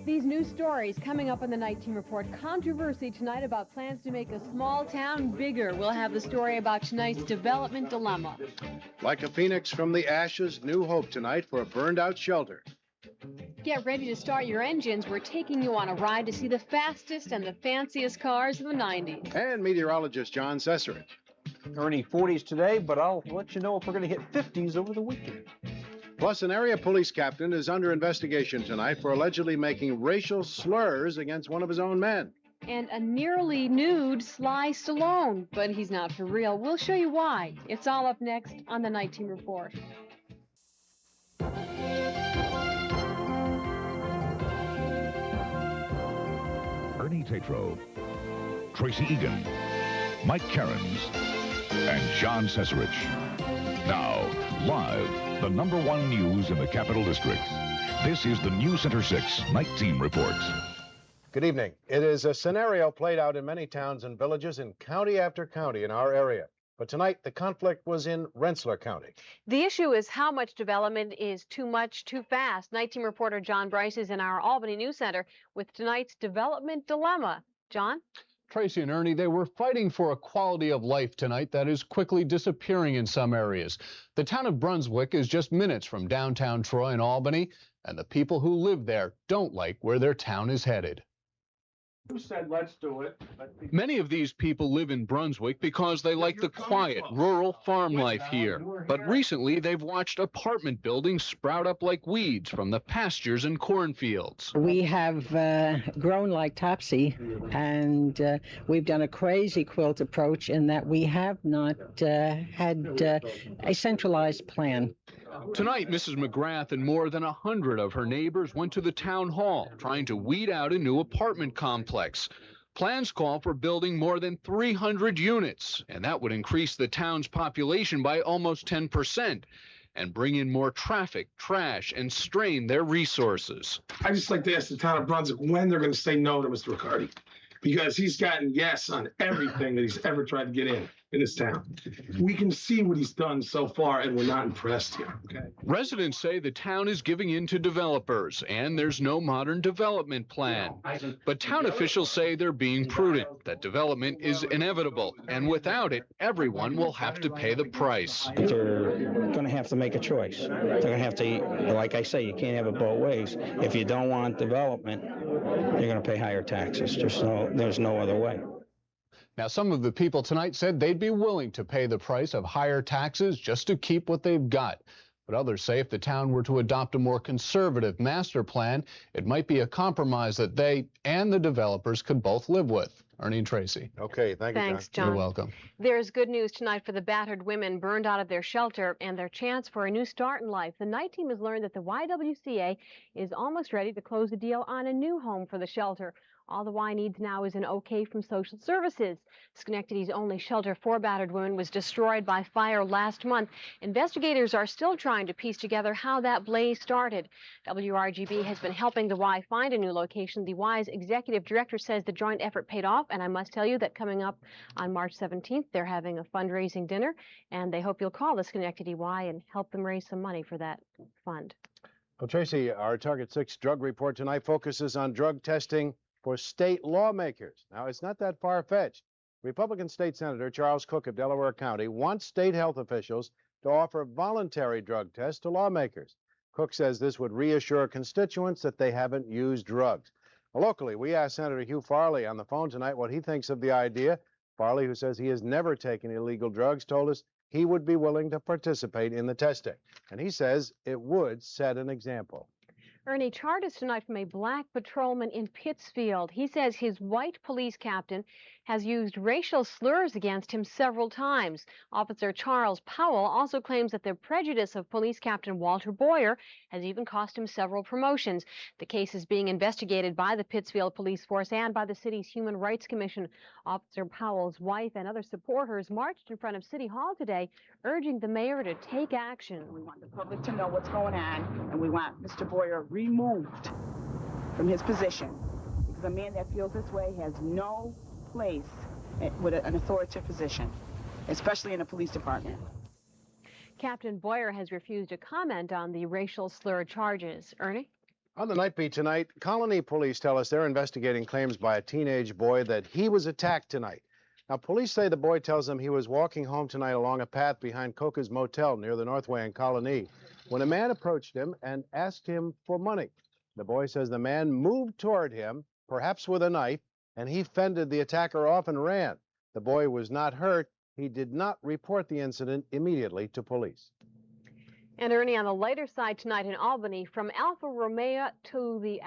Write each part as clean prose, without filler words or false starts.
These new stories coming up on the Night Team Report. Controversy tonight about plans to make a small town bigger. We'll have the story about tonight's development dilemma. Like a phoenix from the ashes, new hope tonight for a burned-out shelter. Get ready to start your engines. We're taking you on a ride to see the fastest and the fanciest cars of the 90s. And meteorologist John Cessarich. Ernie, 40s today, but I'll let you know if we're going to hit 50s over the weekend. Plus, an area police captain is under investigation tonight for allegedly making racial slurs against one of his own men. And a nearly nude Sly Stallone, but he's not for real. We'll show you why. It's all up next on the Night Team Report. Ernie Tetrault, Tracy Egan, Mike Cairns, and John Cessarich. Now, live, the #1 news in the Capital District. This is the NewsCenter 6 Night Team Report. Good evening. It is a scenario played out in many towns and villages in county after county in our area. But tonight, the conflict was in Rensselaer County. The issue is how much development is too much, too fast. Night Team reporter John Brice is in our Albany News Center with tonight's development dilemma. John? Tracy and Ernie, they were fighting for a quality of life tonight that is quickly disappearing in some areas. The town of Brunswick is just minutes from downtown Troy and Albany, and the people who live there don't like where their town is headed. Who said let's do it? Many of these people live in Brunswick because they like the quiet, rural farm life here. But recently, they've watched apartment buildings sprout up like weeds from the pastures and cornfields. We have grown like Topsy, and we've done a crazy quilt approach in that we have not had a centralized plan. Tonight, Mrs. McGrath and more than 100 of her neighbors went to the town hall trying to weed out a new apartment complex. Plans call for building more than 300 units, and that would increase the town's population by almost 10% and bring in more traffic, trash, and strain their resources. I just like to ask the town of Brunswick when they're going to say no to Mr. Riccardi, because he's gotten yes on everything that he's ever tried to get in this town. We can see what he's done so far, and we're not impressed here. Okay. Residents say the town is giving in to developers, and there's no modern development plan. But town officials say they're being prudent, that development is inevitable, and without it, everyone will have to pay the price. They're going to have to make a choice. They're going to have to, like I say, you can't have it both ways. If you don't want development, you're going to pay higher taxes. There's no other way. Now, some of the people tonight said they'd be willing to pay the price of higher taxes just to keep what they've got. But others say if the town were to adopt a more conservative master plan, it might be a compromise that they and the developers could both live with. Ernie and Tracy. Okay, thank you, John. Thanks, John. You're welcome. There's good news tonight for the battered women burned out of their shelter and their chance for a new start in life. The night team has learned that the YWCA is almost ready to close the deal on a new home for the shelter. All the Y needs now is an okay from social services. Schenectady's only shelter for battered women was destroyed by fire last month. Investigators are still trying to piece together how that blaze started. WRGB has been helping the Y find a new location. The Y's executive director says the joint effort paid off, and I must tell you that coming up on March 17th, they're having a fundraising dinner, and they hope you'll call the Schenectady Y and help them raise some money for that fund. Well, Tracy, our Target 6 drug report tonight focuses on drug testing for state lawmakers. Now, it's not that far-fetched. Republican State Senator Charles Cook of Delaware County wants state health officials to offer voluntary drug tests to lawmakers. Cook says this would reassure constituents that they haven't used drugs. Well, locally, we asked Senator Hugh Farley on the phone tonight what he thinks of the idea. Farley, who says he has never taken illegal drugs, told us he would be willing to participate in the testing. And he says it would set an example. Ernie, charges tonight from a black patrolman in Pittsfield. He says his white police captain has used racial slurs against him several times. Officer Charles Powell also claims that the prejudice of police captain Walter Boyer has even cost him several promotions. The case is being investigated by the Pittsfield Police Force and by the city's Human Rights Commission. Officer Powell's wife and other supporters marched in front of City Hall today, urging the mayor to take action. We want the public to know what's going on, and we want Mr. Boyer removed from his position, because a man that feels this way has no place with an authoritative position, especially in a police department. Captain Boyer has refused to comment on the racial slur charges. Ernie? On the night beat tonight, Colony police tell us they're investigating claims by a teenage boy that he was attacked tonight. Now, police say the boy tells them he was walking home tonight along a path behind Coca's Motel near the Northway in Colony when a man approached him and asked him for money. The boy says the man moved toward him, perhaps with a knife, and he fended the attacker off and ran. The boy was not hurt. He did not report the incident immediately to police. And Ernie, on the lighter side tonight in Albany, from Alfa Romeo to the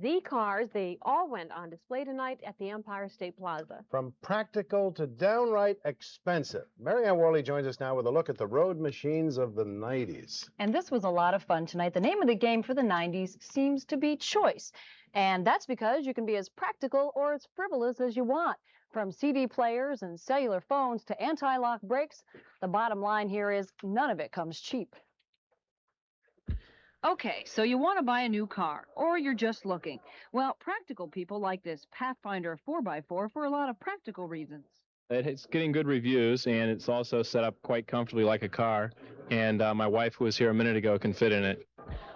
Z cars, they all went on display tonight at the Empire State Plaza. From practical to downright expensive. Marianne Worley joins us now with a look at the road machines of the 90s. And this was a lot of fun tonight. The name of the game for the 90s seems to be choice. And that's because you can be as practical or as frivolous as you want. From CD players and cellular phones to anti-lock brakes, the bottom line here is none of it comes cheap. Okay, so you want to buy a new car, or you're just looking. Well, practical people like this Pathfinder 4x4 for a lot of practical reasons. It's getting good reviews, and it's also set up quite comfortably like a car. And my wife, who was here a minute ago, can fit in it.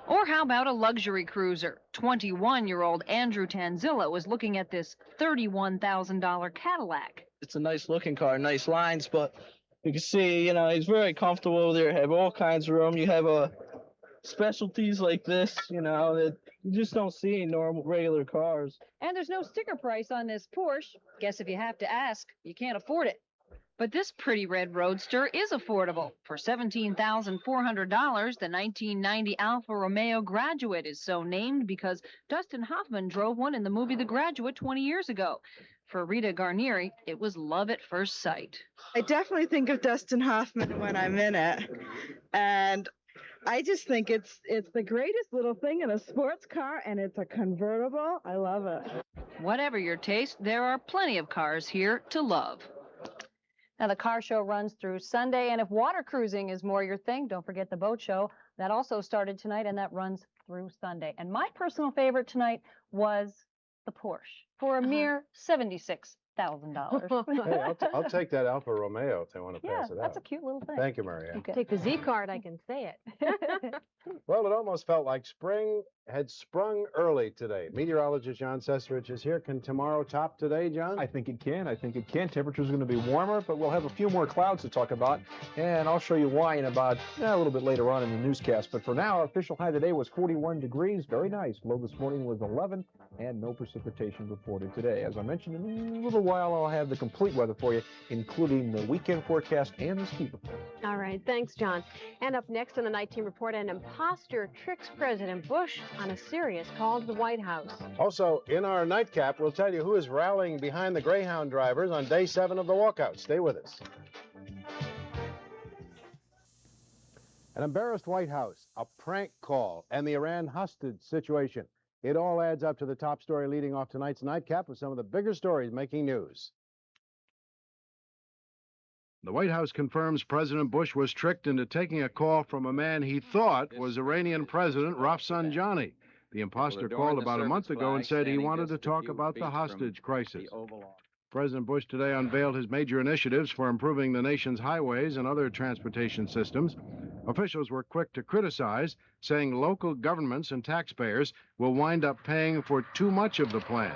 Or how about a luxury cruiser? 21-year-old Andrew Tanzilla was looking at this $31,000 Cadillac. It's a nice looking car, nice lines, but you can see, it's very comfortable there. Have all kinds of room. You have specialties like this, that you just don't see in normal, regular cars. And there's no sticker price on this Porsche. Guess if you have to ask, you can't afford it. But this pretty red roadster is affordable. For $17,400, the 1990 Alfa Romeo Graduate is so named because Dustin Hoffman drove one in the movie The Graduate 20 years ago. For Rita Garnieri, it was love at first sight. I definitely think of Dustin Hoffman when I'm in it. And I just think it's the greatest little thing in a sports car, and it's a convertible. I love it. Whatever your taste, there are plenty of cars here to love. Now, the car show runs through Sunday, and if water cruising is more your thing, don't forget the boat show. That also started tonight, and that runs through Sunday. And my personal favorite tonight was the Porsche for a mere $76,000. Hey, I'll take that Alfa Romeo if they want to pass it out. That's a cute little thing. Thank you, Marianne. Okay. Take the Z card, I can say it. Well, it almost felt like spring had sprung early today. Meteorologist John Cessarich is here. Can tomorrow top today, John? I think it can. Temperature's going to be warmer, but we'll have a few more clouds to talk about, and I'll show you why in about a little bit later on in the newscast. But for now, our official high today was 41 degrees. Very nice. Low this morning was 11, and no precipitation reported today. As I mentioned, in a little while, I'll have the complete weather for you, including the weekend forecast and the ski report. All right, thanks, John. And up next on the Night Team Report, an imposter tricks President Bush on a serious call to the White House. Also, in our nightcap, we'll tell you who is rallying behind the Greyhound drivers on day 7 of the walkout. Stay with us. An embarrassed White House, a prank call, and the Iran hostage situation. It all adds up to the top story leading off tonight's nightcap with some of the bigger stories making news. The White House confirms President Bush was tricked into taking a call from a man he thought was Iranian President Rafsanjani. The imposter called about a month ago and said he wanted to talk about the hostage crisis. President Bush today unveiled his major initiatives for improving the nation's highways and other transportation systems. Officials were quick to criticize, saying local governments and taxpayers will wind up paying for too much of the plan.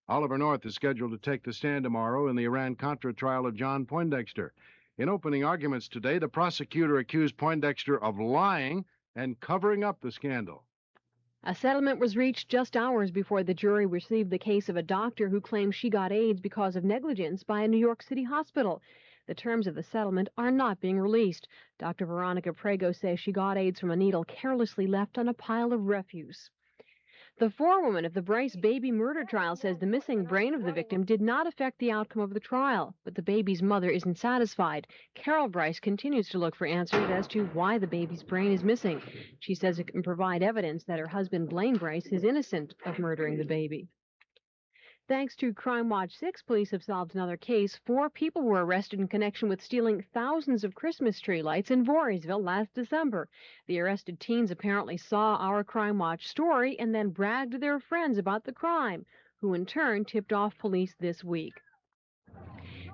Oliver North is scheduled to take the stand tomorrow in the Iran-Contra trial of John Poindexter. In opening arguments today, the prosecutor accused Poindexter of lying and covering up the scandal. A settlement was reached just hours before the jury received the case of a doctor who claims she got AIDS because of negligence by a New York City hospital. The terms of the settlement are not being released. Dr. Veronica Prego says she got AIDS from a needle carelessly left on a pile of refuse. The forewoman of the Brice baby murder trial says the missing brain of the victim did not affect the outcome of the trial, but the baby's mother isn't satisfied. Carol Brice continues to look for answers as to why the baby's brain is missing. She says it can provide evidence that her husband, Blaine Brice, is innocent of murdering the baby. Thanks to Crime Watch 6, police have solved another case. 4 people were arrested in connection with stealing thousands of Christmas tree lights in Voorheesville last December. The arrested teens apparently saw our Crime Watch story and then bragged to their friends about the crime, who in turn tipped off police this week.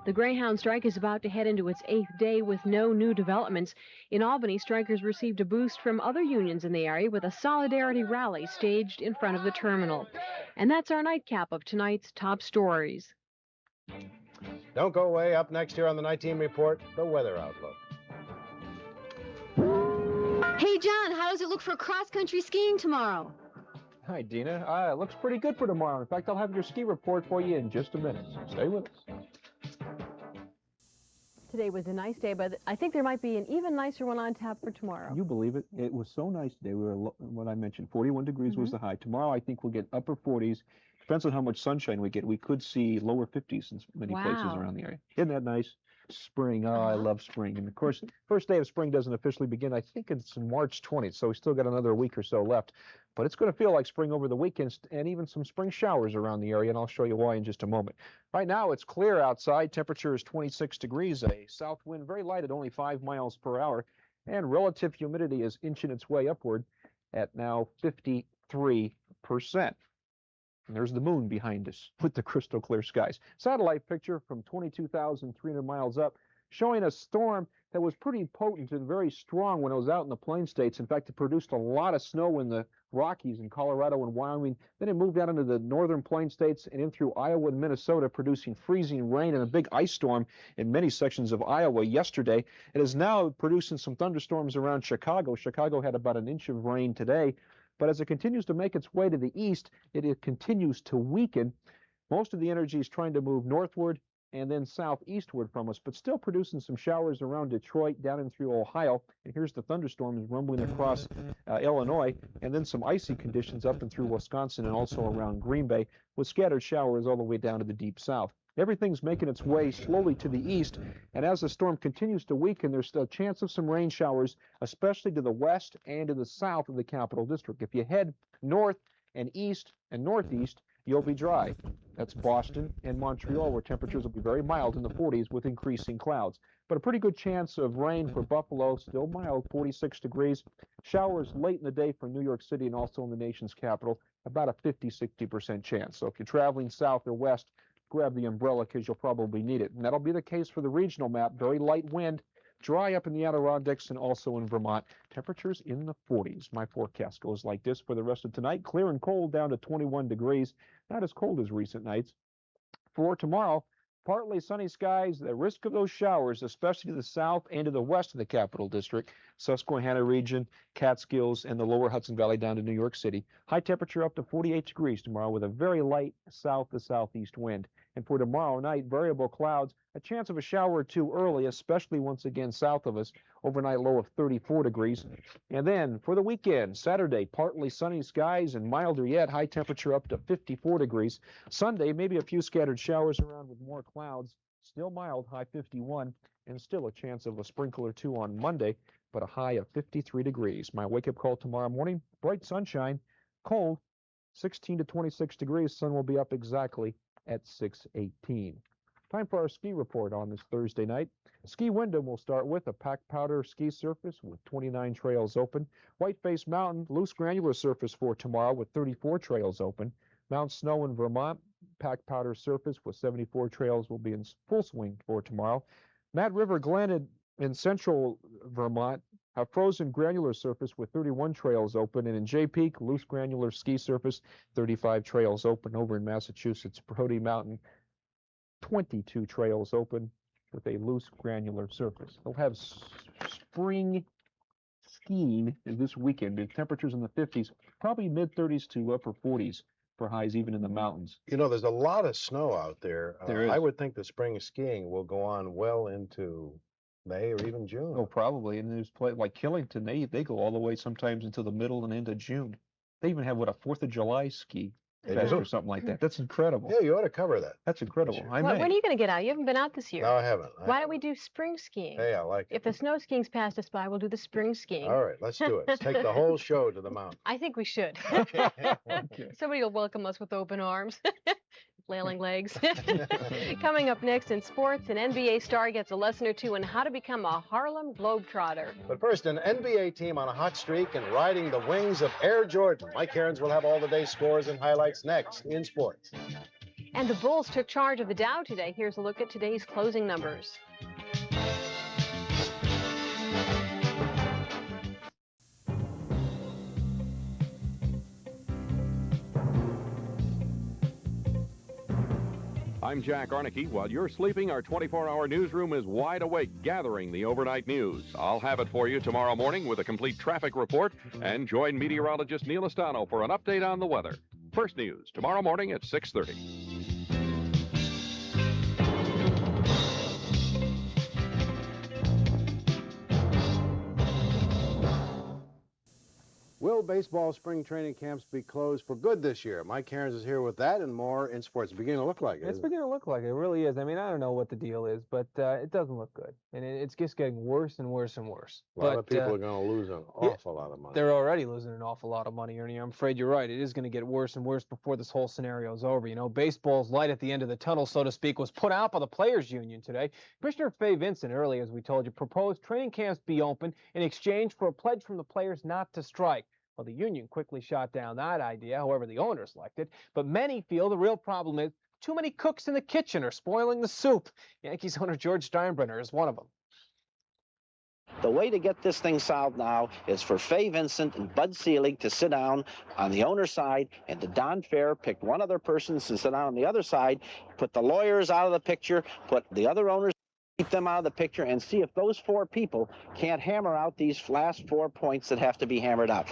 The Greyhound strike is about to head into its 8th day with no new developments. In Albany, strikers received a boost from other unions in the area with a solidarity rally staged in front of the terminal. And that's our nightcap of tonight's top stories. Don't go away. Up next here on the Night Team Report, the weather outlook. Hey, John, how does it look for cross-country skiing tomorrow? Hi, Dina. It looks pretty good for tomorrow. In fact, I'll have your ski report for you in just a minute. So stay with us. Today was a nice day, but I think there might be an even nicer one on tap for tomorrow. You believe it? It was so nice today. We were, what I mentioned, 41 degrees was the high. Tomorrow, I think we'll get upper 40s. Depends on how much sunshine we get. We could see lower 50s in many places around the area. Isn't that nice? Spring. Oh, I love spring. And of course, first day of spring doesn't officially begin. I think it's March 20th, so we still got another week or so left. But it's going to feel like spring over the weekends and even some spring showers around the area, and I'll show you why in just a moment. Right now, it's clear outside. Temperature is 26 degrees. A south wind, very light at only 5 miles per hour, and relative humidity is inching its way upward at now 53%. And there's the moon behind us with the crystal clear skies. Satellite picture from 22,300 miles up showing a storm that was pretty potent and very strong when it was out in the Plain States. In fact, it produced a lot of snow in the Rockies in Colorado and Wyoming. Then it moved out into the northern Plain States and in through Iowa and Minnesota, producing freezing rain and a big ice storm in many sections of Iowa yesterday. It is now producing some thunderstorms around Chicago. Chicago had about an inch of rain today. But as it continues to make its way to the east, it continues to weaken. Most of the energy is trying to move northward and then southeastward from us, but still producing some showers around Detroit, down and through Ohio. And here's the thunderstorms rumbling across Illinois, and then some icy conditions up and through Wisconsin and also around Green Bay, with scattered showers all the way down to the deep south. Everything's making its way slowly to the east, and as the storm continues to weaken, there's still a chance of some rain showers, especially to the west and to the south of the Capital District. If you head north and east and northeast, you'll be dry. That's Boston and Montreal, where temperatures will be very mild in the 40s with increasing clouds. But a pretty good chance of rain for Buffalo, still mild, 46 degrees. Showers late in the day for New York City and also in the nation's capital, about a 50-60% chance. So if you're traveling south or west, grab the umbrella because you'll probably need it. And that'll be the case for the regional map. Very light wind, dry up in the Adirondacks and also in Vermont. Temperatures in the 40s. My forecast goes like this for the rest of tonight. Clear and cold down to 21 degrees. Not as cold as recent nights. For tomorrow, partly sunny skies, the risk of those showers, especially to the south and to the west of the Capital District, Susquehanna region, Catskills, and the lower Hudson Valley down to New York City. High temperature up to 48 degrees tomorrow with a very light south to southeast wind. And for tomorrow night, variable clouds, a chance of a shower or two early, especially once again south of us. Overnight low of 34 degrees. And then for the weekend, Saturday, partly sunny skies and milder yet, high temperature up to 54 degrees. Sunday, maybe a few scattered showers around with more clouds. Still mild, high 51, and still a chance of a sprinkle or two on Monday, but a high of 53 degrees. My wake-up call tomorrow morning, bright sunshine, cold, 16 to 26 degrees. Sun will be up exactly at 6:18. Time for our ski report on this Thursday night. Ski Wyndham will start with a packed powder ski surface with 29 trails open. Whiteface Mountain, loose granular surface for tomorrow with 34 trails open. Mount Snow in Vermont, packed powder surface with 74 trails will be in full swing for tomorrow. Mad River Glen in central Vermont, a frozen granular surface with 31 trails open, and in Jay Peak, loose granular ski surface, 35 trails open. Over in Massachusetts, Brody Mountain, 22 trails open with a loose granular surface. They'll have spring skiing this weekend. The temperatures in the 50s, probably mid-30s to upper 40s for highs even in the mountains. You know, there's a lot of snow out there. There is. I would think the spring skiing will go on well into May or even June. Oh, probably. And there's like Killington, they go all the way sometimes into the middle and into June. They even have, what, a 4th of July ski fest or something like that. That's incredible. Yeah, you ought to cover that. That's incredible. When are you going to get out? You haven't been out this year. No, I haven't. Why don't we do spring skiing? Hey, I like it. If the snow skiing's passed us by, we'll do the spring skiing. All right, let's do it. Let's take the whole show to the mountain. I think we should. Okay. Somebody will welcome us with open arms. Flailing legs. Coming up next in sports, an NBA star gets a lesson or two on how to become a Harlem Globetrotter. But first, an NBA team on a hot streak and riding the wings of Air Jordan. Mike Cairns will have all the day's scores and highlights next in sports. And the bulls took charge of the Dow today. Here's a look at today's closing numbers. I'm Jack Aernecke. While you're sleeping, our 24-hour newsroom is wide awake, gathering the overnight news. I'll have it for you tomorrow morning with a complete traffic report, and join meteorologist Neal Estano for an update on the weather. First news, tomorrow morning at 6:30. Will baseball spring training camps be closed for good this year? Mike Cairns is here with that and more in sports. It's beginning to look like it. It's beginning to look like it. It really is. I mean, I don't know what the deal is, but it doesn't look good. And it's just getting worse and worse and worse. A lot of people are going to lose an awful lot of money. They're already losing an awful lot of money, Ernie. I'm afraid you're right. It is going to get worse and worse before this whole scenario is over. You know, baseball's light at the end of the tunnel, so to speak, was put out by the Players Union today. Commissioner Fay Vincent, earlier, as we told you, proposed training camps be open in exchange for a pledge from the players not to strike. Well, the union quickly shot down that idea, however the owners liked it. But many feel the real problem is too many cooks in the kitchen are spoiling the soup. Yankees owner George Steinbrenner is one of them. The way to get this thing solved now is for Fay Vincent and Bud Selig to sit down on the owner's side, and to Don Fair pick one other person to sit down on the other side, put the lawyers out of the picture, put the other owners, keep them out of the picture, and see if those four people can't hammer out these last 4 points that have to be hammered out.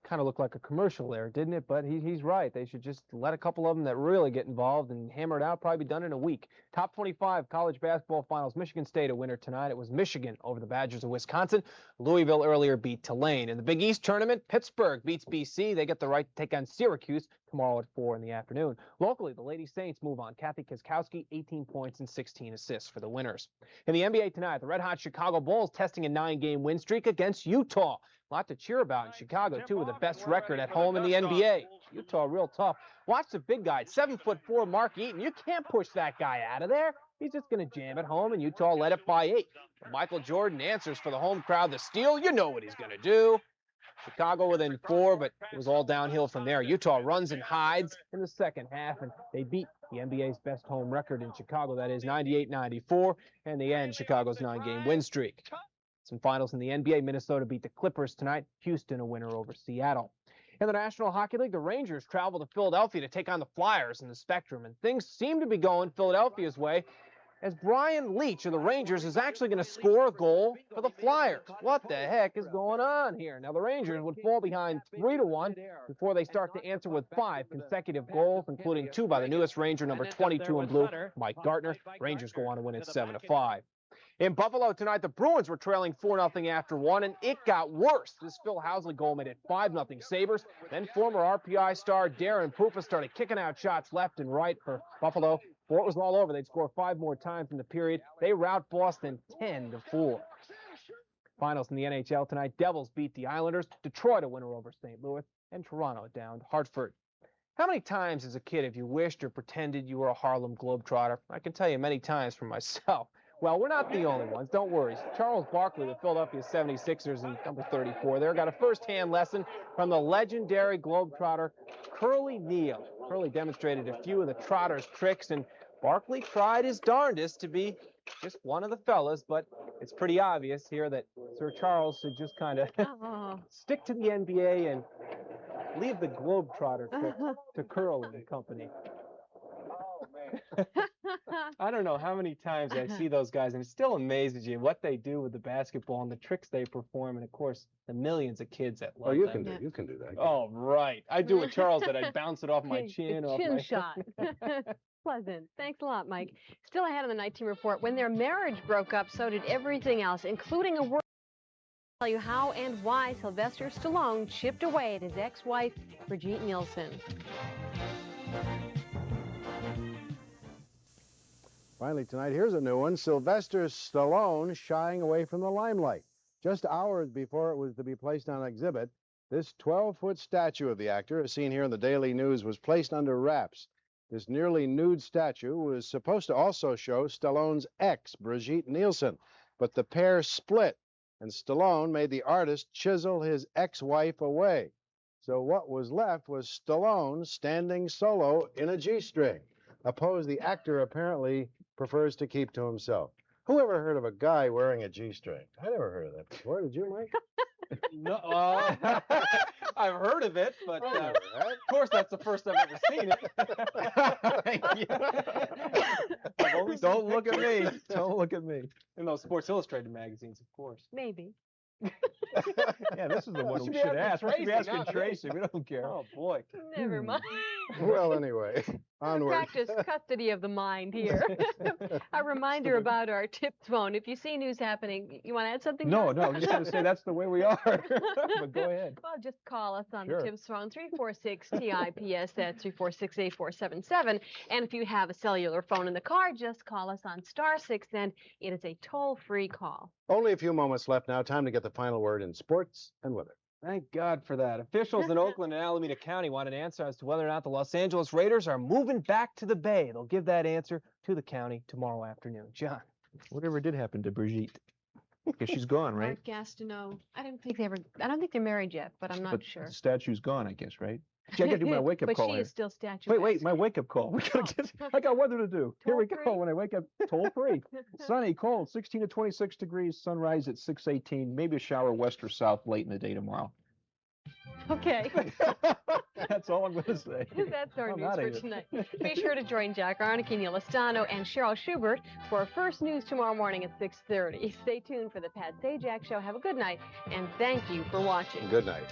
Kind of looked like a commercial there, didn't it? But he's right. They should just let a couple of them that really get involved and hammer it out. Probably be done in a week. Top 25 college basketball finals. Michigan State a winner tonight. It was Michigan over the Badgers of Wisconsin. Louisville earlier beat Tulane. In the Big East tournament, Pittsburgh beats BC. They get the right to take on Syracuse tomorrow at 4 in the afternoon. Locally, the Lady Saints move on. Kathy Kiskowski, 18 points and 16 assists for the winners. In the NBA tonight, the red-hot Chicago Bulls testing a 9-game win streak against Utah. A lot to cheer about in Chicago, too, with the best record at home in the NBA. Utah real tough. Watch the big guy, 7'4" Mark Eaton. You can't push that guy out of there. He's just going to jam at home, and Utah led it by 8. Michael Jordan answers for the home crowd. The steal, you know what he's going to do. Chicago within 4, but it was all downhill from there. Utah runs and hides in the second half, and they beat the NBA's best home record in Chicago. That is 98-94, and they end Chicago's 9-game win streak. Some finals in the NBA. Minnesota beat the Clippers tonight. Houston a winner over Seattle. In the National Hockey League, the Rangers travel to Philadelphia to take on the Flyers in the Spectrum, and things seem to be going Philadelphia's way, as Brian Leach of the Rangers is actually going to score a goal for the Flyers. What the heck is going on here? Now, the Rangers would fall behind 3-1 before they start to answer with 5 consecutive goals, including 2 by the newest Ranger, number 22 in blue, Mike Gartner. Rangers go on to win it 7-5. In Buffalo tonight, the Bruins were trailing 4-0 after 1, and it got worse. This Phil Housley goal made it 5-0 Sabres. Then former RPI star Darren Prupa started kicking out shots left and right for Buffalo. Before it was all over, they'd score 5 more times in the period. They rout Boston 10-4. Finals in the NHL tonight, Devils beat the Islanders. Detroit a winner over St. Louis, and Toronto downed Hartford. How many times as a kid have you wished or pretended you were a Harlem Globetrotter? I can tell you many times for myself. Well, we're not the only ones, don't worry. Charles Barkley, the Philadelphia 76ers, and number 34 there, got a first-hand lesson from the legendary Globetrotter, Curly Neal. Curly demonstrated a few of the Trotter's tricks, and Barkley tried his darndest to be just one of the fellas, but it's pretty obvious here that Sir Charles should just kind of stick to the NBA and leave the Globetrotter tricks to Curly and company. I don't know how many times I see those guys, and it still amazes you what they do with the basketball and the tricks they perform, and of course the millions of kids that love you can do that. Oh, right. I do with Charles that I bounce it off my chin. Chin shot. Pleasant. Thanks a lot, Mike. Still ahead on the night team report. When their marriage broke up, so did everything else, including a word. Tell you how and why Sylvester Stallone chipped away at his ex-wife, Brigitte Nielsen. Finally tonight, here's a new one. Sylvester Stallone shying away from the limelight. Just hours before it was to be placed on exhibit, this 12-foot statue of the actor, as seen here in the Daily News, was placed under wraps. This nearly nude statue was supposed to also show Stallone's ex, Brigitte Nielsen, but the pair split, and Stallone made the artist chisel his ex-wife away. So what was left was Stallone standing solo in a G-string, a pose the actor apparently prefers to keep to himself. Who ever heard of a guy wearing a G-string? I never heard of that before. Did you, Mike? No, I've heard of it, but of course that's the first I've ever seen it. I've only seen Don't look at me. pictures. Don't look at me. In those Sports Illustrated magazines, of course. Maybe. Yeah, this is the one should we be should asking ask. We should be Tracy, asking not me. Tracy. We don't care. Oh boy. Never mind. Well, anyway, onward. Practice custody of the mind here. A reminder about our tips phone. If you see news happening, you want to add something? No, John? no, I'm just going to say that's the way we are. But go ahead. Well, just call us on Sure. the tips phone, 346-TIPS, that's 346-8477. And if you have a cellular phone in the car, just call us on *6, and it is a toll-free call. Only a few moments left now. Time to get the final word in sports and weather. Thank God for that. Officials in Oakland and Alameda County want an answer as to whether or not the Los Angeles Raiders are moving back to the Bay. They'll give that answer to the county tomorrow afternoon. John. Whatever did happen to Brigitte? Because she's gone, right? Art Gastineau. I don't think they're married yet, but I'm not But sure. the statue's gone, I guess, right? Gee, I got to do my wake-up But call she here. is still statue. Wait, my wake-up call. I got weather to do. Here we go. Toll-free? When I wake up, toll-free. Sunny, cold, 16 to 26 degrees. Sunrise at 6:18. Maybe a shower west or south late in the day tomorrow. Okay. That's all I'm going to say. That's our I'm news outta for here. tonight. Be sure to join Jack Aernecke, Neal Estano, and Cheryl Schubert for First News tomorrow morning at 6:30. Stay tuned for the Pat Sajak Show. Have a good night, and thank you for watching. Good night.